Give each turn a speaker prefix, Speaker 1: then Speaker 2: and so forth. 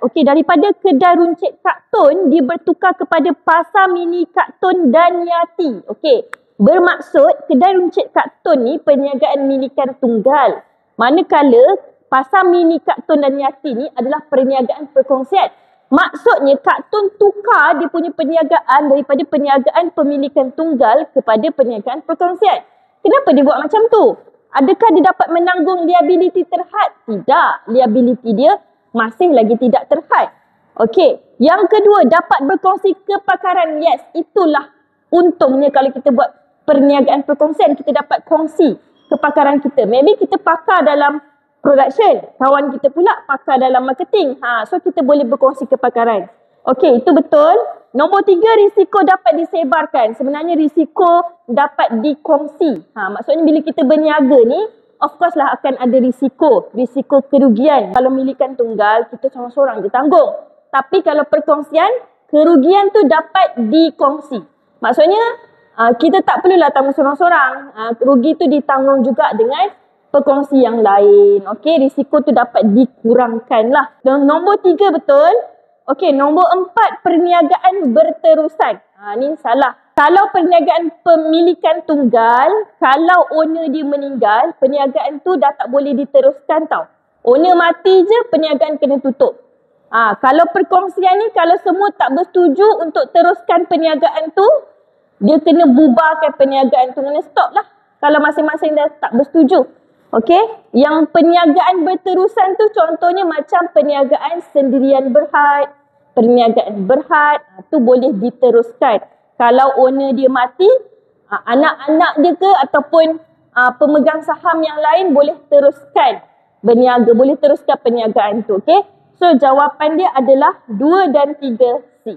Speaker 1: Okey, daripada kedai runcit Kak Tun, dia bertukar kepada pasar mini Kak Tun dan Yati. Okey, bermaksud kedai runcit Kak Tun ni perniagaan milikan tunggal. Manakala pasar mini Kak Tun dan Yati ni adalah perniagaan perkongsian. Maksudnya Kak Tun tukar dia punya perniagaan daripada perniagaan pemilikan tunggal kepada perniagaan perkongsian. Kenapa dia buat macam tu? Adakah dia dapat menanggung liability terhad? Tidak. Liability dia masih lagi tidak terhad. Okey. Yang kedua, dapat berkongsi kepakaran. Yes, itulah untungnya kalau kita buat perniagaan perkongsian. Kita dapat kongsi kepakaran kita. Maybe kita pakar dalam production. Kawan kita pula pakar dalam marketing. So kita boleh berkongsi kepakaran. Okey, itu betul. Nombor 3, risiko dapat disebarkan. Sebenarnya risiko dapat dikongsi. Maksudnya bila kita berniaga ni, of course lah akan ada risiko. Risiko kerugian. Kalau milikan tunggal, kita seorang-seorang je tanggung. Tapi kalau perkongsian, kerugian tu dapat dikongsi. Maksudnya, kita tak perlulah tanggung seorang-seorang. Rugi tu ditanggung juga dengan perkongsi yang lain. Okey, risiko tu dapat dikurangkan lah. Dan nombor 3 betul. Okey, nombor 4, perniagaan berterusan. Ni salah. Kalau perniagaan pemilikan tunggal, kalau owner dia meninggal, perniagaan tu dah tak boleh diteruskan tau. Owner mati je, perniagaan kena tutup. Kalau perkongsian ni, kalau semua tak bersetuju untuk teruskan perniagaan tu, dia kena bubarkan perniagaan tu. Kena stop lah. Kalau masing-masing dah tak bersetuju. Okey, yang perniagaan berterusan tu contohnya macam perniagaan sendirian berhad, perniagaan berhad, tu boleh diteruskan. Kalau owner dia mati, anak-anak dia ke ataupun pemegang saham yang lain boleh teruskan berniaga, boleh teruskan perniagaan tu. Okey, so jawapan dia adalah 2 dan 3 C.